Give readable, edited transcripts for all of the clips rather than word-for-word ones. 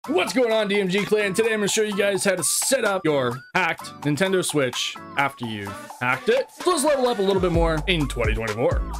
What's going on, DMG Clan? Today I'm going to show you guys how to set up your hacked Nintendo Switch after you've hacked it. So let's level up a little bit more in 2024.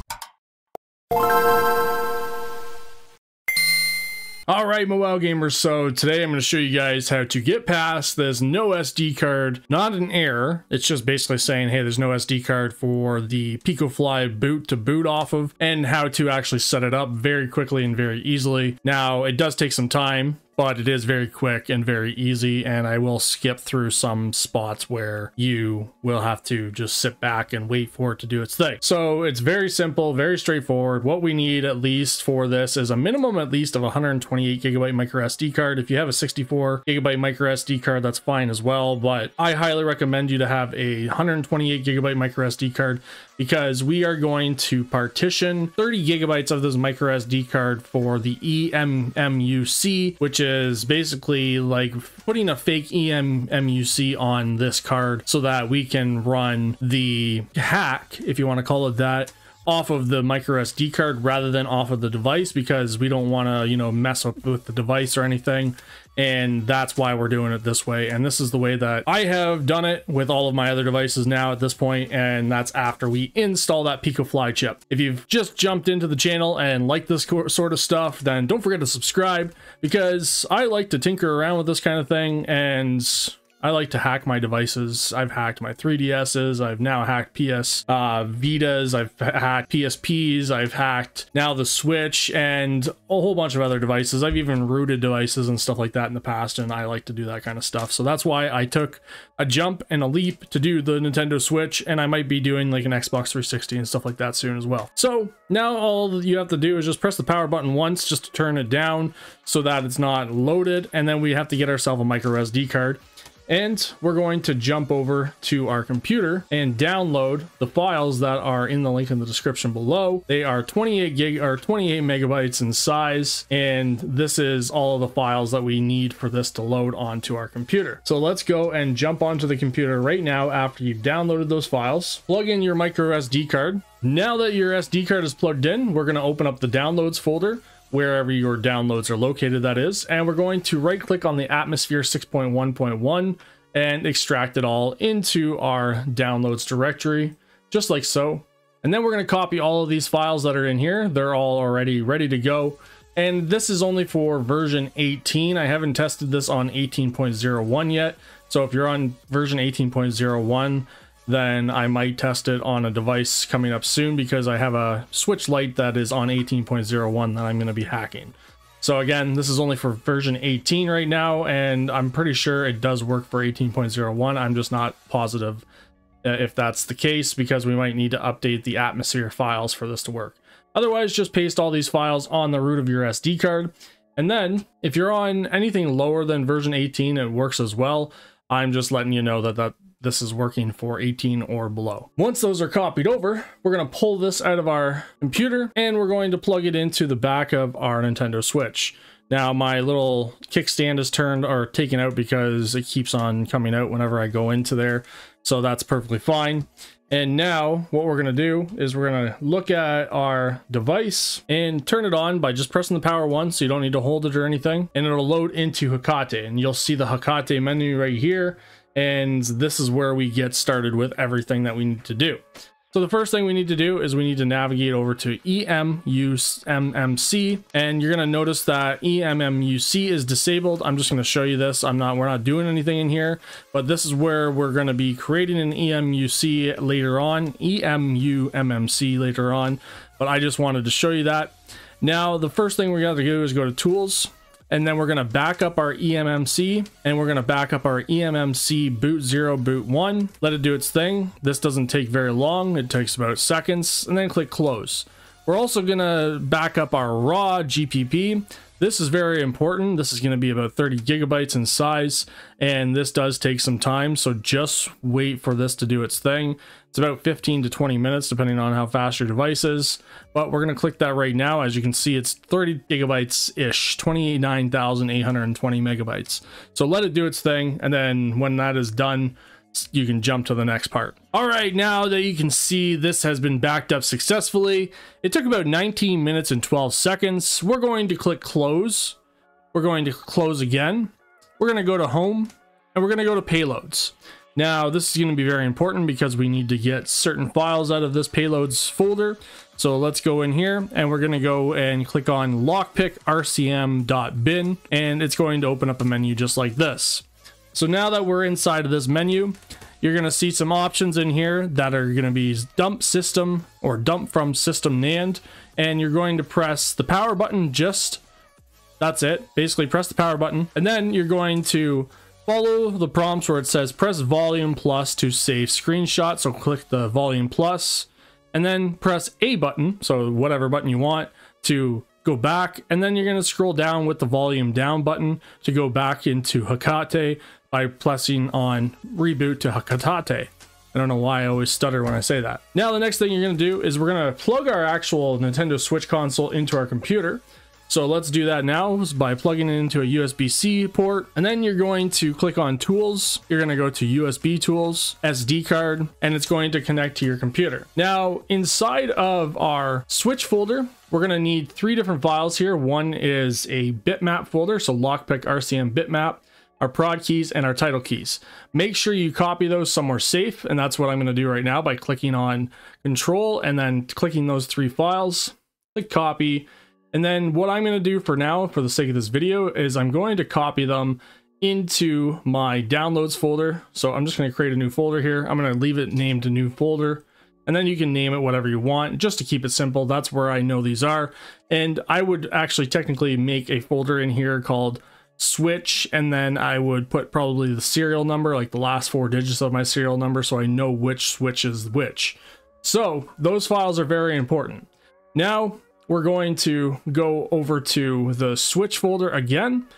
Alright, mobile gamers, so today I'm going to show you guys how to get past this no SD card, not an error, it's just basically saying, hey, there's no SD card for the Pico boot to boot off of, and how to actually set it up very quickly and very easily. Now, it does take some time, but it is very quick and very easy, and I will skip through some spots where you will have to just sit back and wait for it to do its thing. So it's very simple, very straightforward. What we need at least for this is a minimum at least of 128 gigabyte micro SD card. If you have a 64 gigabyte micro SD card, that's fine as well, but I highly recommend you to have a 128 gigabyte micro SD card because we are going to partition 30 gigabytes of this micro SD card for the eMMUC, which is basically like putting a fake eMMUC on this card so that we can run the hack, if you want to call it that, off of the micro SD card rather than off of the device, because we don't want to, you know, mess up with the device or anything. And that's why we're doing it this way. And this is the way that I have done it with all of my other devices now at this point, and that's after we install that Pico chip. If you've just jumped into the channel and like this sort of stuff, then don't forget to subscribe, because I like to tinker around with this kind of thing, and I like to hack my devices. I've hacked my 3DSs. I've now hacked PS Vitas. I've hacked PSPs. I've hacked now the Switch and a whole bunch of other devices. I've even rooted devices and stuff like that in the past, and I like to do that kind of stuff. So that's why I took a jump and a leap to do the Nintendo Switch, and I might be doing like an Xbox 360 and stuff like that soon as well. So now all you have to do is just press the power button once just to turn it down so that it's not loaded, and then we have to get ourselves a micro SD card. And we're going to jump over to our computer and download the files that are in the link in the description below. They are 28 megabytes in size, and this is all of the files that we need for this to load onto our computer. So let's go and jump onto the computer right now after you've downloaded those files. Plug in your micro SD card. Now that your SD card is plugged in, we're going to open up the downloads folder, wherever your downloads are located, that is, and we're going to right click on the Atmosphere 6.1.1 and extract it all into our downloads directory, just like so. And then we're going to copy all of these files that are in here. They're all already ready to go, and this is only for version 18. I haven't tested this on 18.01 yet, so if you're on version 18.01, then I might test it on a device coming up soon, because I have a Switch Lite that is on 18.01 that I'm going to be hacking. So again, this is only for version 18 right now, and I'm pretty sure it does work for 18.01. I'm just not positive if that's the case, because we might need to update the Atmosphere files for this to work. Otherwise, just paste all these files on the root of your SD card. And then if you're on anything lower than version 18, it works as well. I'm just letting you know that this is working for 18 or below. Once those are copied over, we're going to pull this out of our computer and we're going to plug it into the back of our Nintendo Switch. Now my little kickstand is taken out because it keeps on coming out whenever I go into there. So that's perfectly fine. And now what we're going to do is we're going to look at our device and turn it on by just pressing the power once, so you don't need to hold it or anything. And it'll load into Hecate, and you'll see the Hecate menu right here. And this is where we get started with everything that we need to do. So the first thing we need to do is we need to navigate over to eMMUC, and you're going to notice that eMMUC is disabled. I'm just going to show you this. We're not doing anything in here, but this is where we're going to be creating an eMMUC later on, eMMUC later on, but I just wanted to show you that. Now, the first thing we got to do is go to Tools, and then we're going to back up our eMMC, and we're going to back up our eMMC boot 0, boot 1, let it do its thing. This doesn't take very long. It takes about seconds, and then click close. We're also going to back up our raw GPP. This is very important. This is going to be about 30 gigabytes in size, and this does take some time, so just wait for this to do its thing. It's about 15 to 20 minutes depending on how fast your device is, but we're going to click that right now. As you can see, it's 30 gigabytes ish, 29,820 megabytes. So let it do its thing, and then when that is done, you can jump to the next part. All right, now that you can see this has been backed up successfully, it took about 19 minutes and 12 seconds. We're going to click close. We're going to close again. We're going to go to home and we're going to go to payloads. Now this is going to be very important because we need to get certain files out of this payloads folder. So let's go in here and we're going to go and click on lockpick rcm.bin, and it's going to open up a menu just like this. So now that we're inside of this menu, you're going to see some options in here that are going to be dump system or dump from system NAND, and you're going to press the power button. That's it. Basically press the power button, and then you're going to follow the prompts where it says press volume plus to save screenshot. So click the volume plus and then press A button, so whatever button you want, to go back, and then you're going to scroll down with the volume down button to go back into Hecate by pressing on reboot to Hecate. I don't know why I always stutter when I say that. Now the next thing you're going to do is we're going to plug our actual Nintendo Switch console into our computer. So let's do that now by plugging it into a USB-C port, and then you're going to click on tools. You're going to go to USB tools, SD card, and it's going to connect to your computer. Now inside of our Switch folder, we're going to need 3 different files here. One is a bitmap folder, so lockpick RCM bitmap, our prod keys, and our title keys. Make sure you copy those somewhere safe, and that's what I'm going to do right now by clicking on Control and then clicking those 3 files, click copy. And then what I'm going to do for now, for the sake of this video, is I'm going to copy them into my downloads folder. So I'm just going to create a new folder here. I'm going to leave it named a new folder, and then you can name it whatever you want just to keep it simple. That's where I know these are. And I would actually technically make a folder in here called Switch, and then I would put probably the serial number, like the last 4 digits of my serial number, so I know which Switch is which. So those files are very important. Now we're going to go over to the Switch folder again,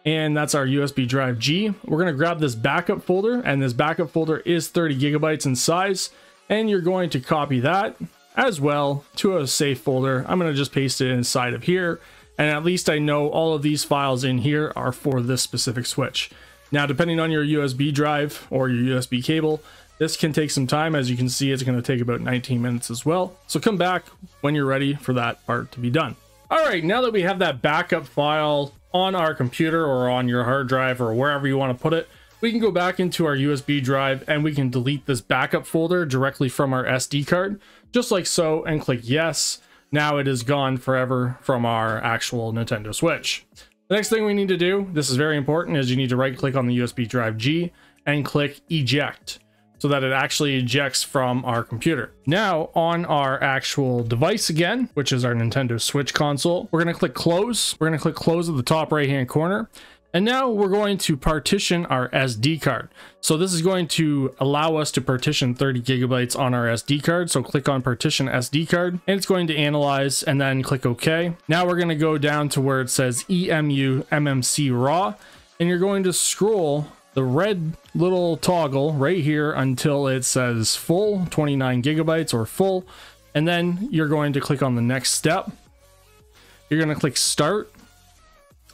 and that's our USB drive G. We're going to grab this backup folder, and this backup folder is 30 gigabytes in size, and you're going to copy that as well to a safe folder. I'm going to just paste it inside of here, and at least I know all of these files in here are for this specific Switch. Now, depending on your USB drive or your USB cable, this can take some time. As you can see, it's going to take about 19 minutes as well. So come back when you're ready for that part to be done. All right, now that we have that backup file on our computer or on your hard drive or wherever you want to put it, we can go back into our USB drive and we can delete this backup folder directly from our SD card, just like so, and click yes. Now it is gone forever from our actual Nintendo Switch. The next thing we need to do, this is very important, is you need to right click on the USB drive G and click eject, so that it actually ejects from our computer. Now on our actual device again, which is our Nintendo Switch console, we're going to click close. We're going to click close at the top right hand corner. And now we're going to partition our SD card. So this is going to allow us to partition 30 gigabytes on our SD card. So click on partition SD card, and it's going to analyze, and then click OK. Now we're going to go down to where it says EMU MMC RAW, and you're going to scroll the red little toggle right here until it says full 29 gigabytes or full, and then you're going to click on the next step. You're going to click start,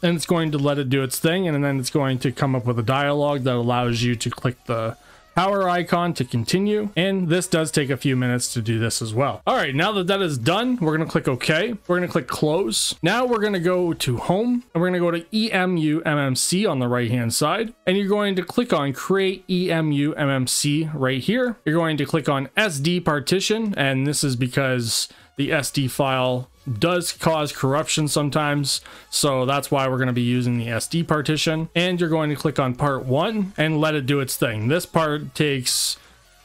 and it's going to let it do its thing, and then it's going to come up with a dialog that allows you to click the power icon to continue, and this does take a few minutes to do this as well. All right, now that that is done, we're going to click OK. We're going to click close. Now we're going to go to home, and we're going to go to EMU MMC on the right hand side, and you're going to click on create EMU MMC right here. You're going to click on SD partition, and this is because the SD file does cause corruption sometimes, so that's why we're going to be using the SD partition. And you're going to click on part 1 and let it do its thing. This part takes,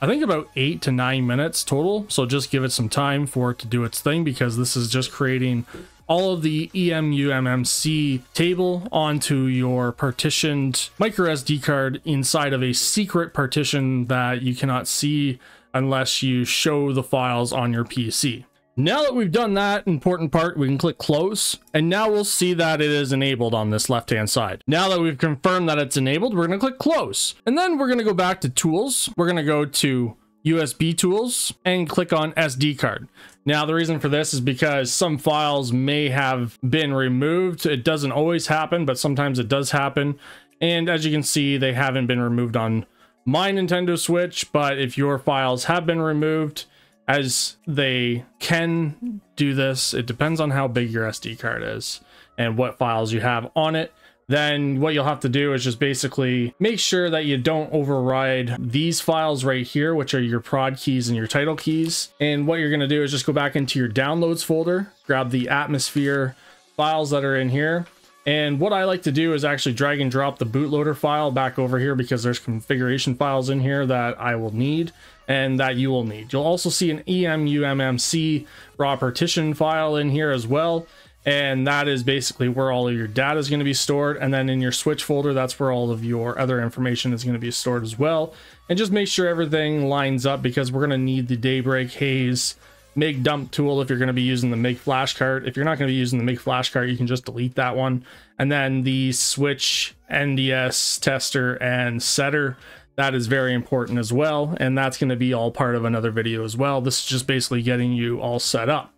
I think, about 8 to 9 minutes total, so just give it some time for it to do its thing, because this is just creating all of the EMU MMC table onto your partitioned micro SD card inside of a secret partition that you cannot see unless you show the files on your PC. Now that we've done that important part, we can click close, and now we'll see that it is enabled on this left hand side. Now that we've confirmed that it's enabled, we're going to click close, and then we're going to go back to tools. We're going to go to USB tools and click on SD card. Now the reason for this is because some files may have been removed. It doesn't always happen, but sometimes it does happen, and as you can see, they haven't been removed on my Nintendo Switch. But if your files have been removed, as they can do this, it depends on how big your SD card is and what files you have on it. then what you'll have to do is just basically make sure that you don't override these files right here, which are your prod keys and your title keys. And what you're going to do is just go back into your downloads folder, grab the atmosphere files that are in here. And what I like to do is actually drag and drop the bootloader file back over here, because there's configuration files in here that I will need and that you will need. You'll also see an emummc raw partition file in here as well. And that is basically where all of your data is going to be stored. And then in your switch folder, that's where all of your other information is going to be stored as well. And just make sure everything lines up, because we're going to need the Daybreak, Haze, MIG dump tool if you're going to be using the MIG flash cart. If you're not going to be using the MIG flash cart, you can just delete that one. And then the switch, NDS, tester, and setter, that is very important as well. And that's going to be all part of another video as well. This is just basically getting you all set up.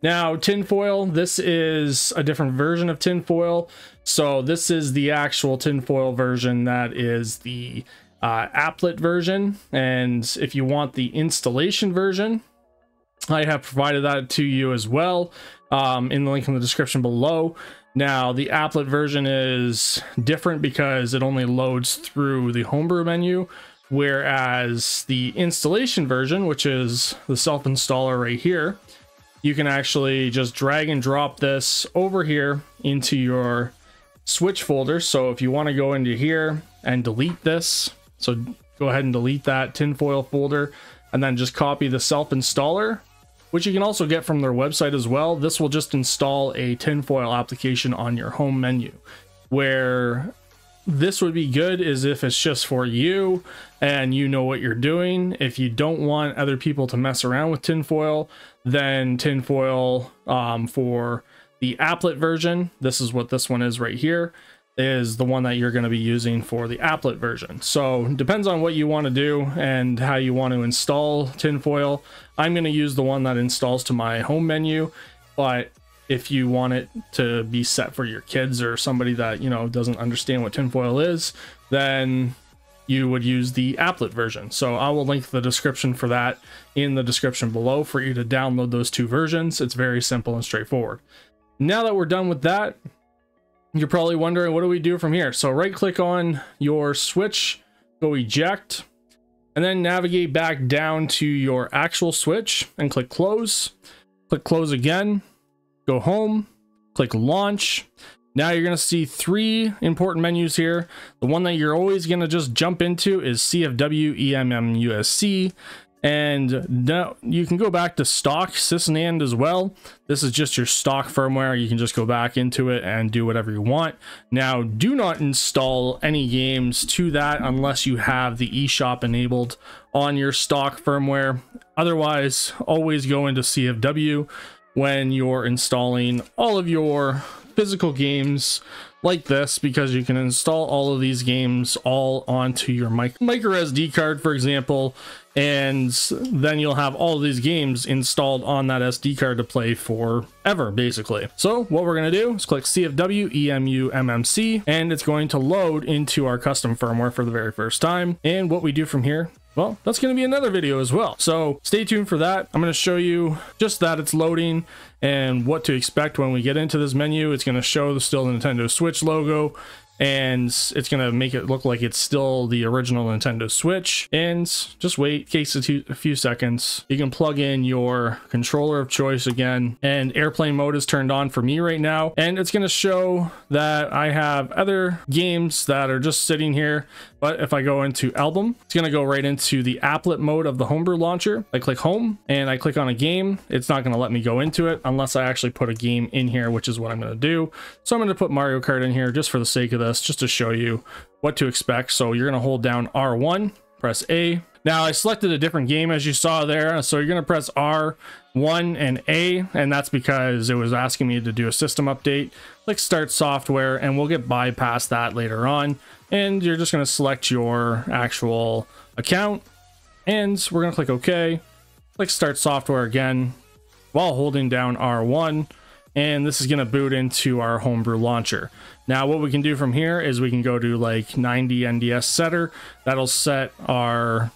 Now, tinfoil, this is a different version of tinfoil. So this is the actual tinfoil version that is the applet version. And if you want the installation version, I have provided that to you as well in the link in the description below. Now, the applet version is different because it only loads through the homebrew menu, whereas the installation version, which is the self-installer right here, you can actually just drag and drop this over here into your switch folder. So if you want to go into here and delete this, so go ahead and delete that tinfoil folder, and then just copy the self-installer, which you can also get from their website as well. This will just install a tinfoil application on your home menu. Where this would be good is if it's just for you and you know what you're doing. If you don't want other people to mess around with tinfoil, then tinfoil for the applet version, this is what this one is right here, is the one that you're going to be using for the applet version. So it depends on what you want to do and how you want to install tinfoil. I'm going to use the one that installs to my home menu, but if you want it to be set for your kids or somebody that, you know, doesn't understand what tinfoil is, then you would use the applet version. So I will link the description for that in the description below for you to download those two versions. It's very simple and straightforward. Now that we're done with that, you're probably wondering, what do we do from here? So right click on your switch, go eject, and then navigate back down to your actual switch and click close again, go home, click launch. Now you're going to see three important menus here. The one that you're always going to just jump into is CFW EMMUSC. And now you can go back to stock sys and and as well. This is just your stock firmware. You can just go back into it and do whatever you want. Now, do not install any games to that unless you have the eShop enabled on your stock firmware. Otherwise, always go into CFW when you're installing all of your physical games like this, because you can install all of these games all onto your micro SD card, for example, and then you'll have all of these games installed on that SD card to play forever, basically. So what we're going to do is click CFW EMUMMC, and it's going to load into our custom firmware for the very first time. And what we do from here, well, that's going to be another video as well. So stay tuned for that. I'm going to show you just that it's loading and what to expect when we get into this menu. It's going to show still the Nintendo Switch logo, and it's going to make it look like it's still the original Nintendo Switch. And just wait, takes a few seconds. You can plug in your controller of choice again, and airplane mode is turned on for me right now. And it's going to show that I have other games that are just sitting here. But if I go into album, it's going to go right into the applet mode of the homebrew launcher. I click home and I click on a game. It's not going to let me go into it unless I actually put a game in here, which is what I'm going to do. So I'm going to put Mario Kart in here just for the sake of this, just to show you what to expect. So you're going to hold down R1, press A. Now I selected a different game, as you saw there. So you're going to press R1 and A, and that's because it was asking me to do a system update. Click start software, and we'll get bypassed that later on. And you're just going to select your actual account, and we're going to click OK. Click start software again while holding down R1, and this is going to boot into our homebrew launcher. Now what we can do from here is we can go to like 90 NDS setter. That'll set our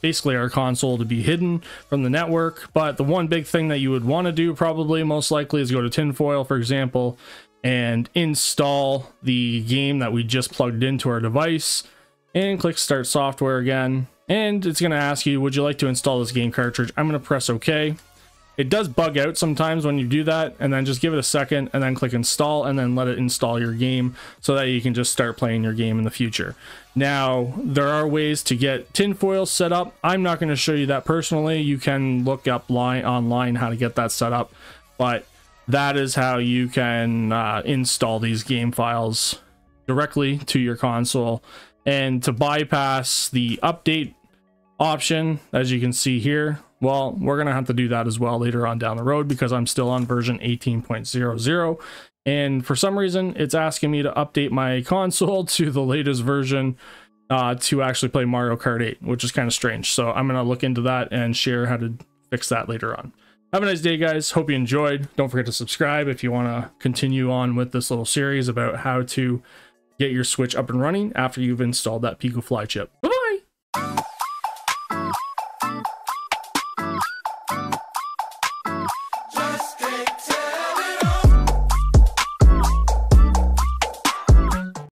basically our console to be hidden from the network. But the one big thing that you would want to do, probably most likely, is go to tinfoil, for example, and install the game that we just plugged into our device, and click start software again. And it's going to ask you, would you like to install this game cartridge? I'm going to press OK. It does bug out sometimes when you do that, and then just give it a second and then click install and then let it install your game so that you can just start playing your game in the future. Now, there are ways to get tinfoil set up. I'm not going to show you that personally. You can look up online how to get that set up, but that is how you can install these game files directly to your console. And to bypass the update option, as you can see here, well, we're going to have to do that as well later on down the road because I'm still on version 18.00. And for some reason, it's asking me to update my console to the latest version to actually play Mario Kart 8, which is kind of strange. So I'm going to look into that and share how to fix that later on. Have a nice day, guys. Hope you enjoyed. Don't forget to subscribe if you want to continue on with this little series about how to get your Switch up and running after you've installed that Pico Fly chip. Bye-bye!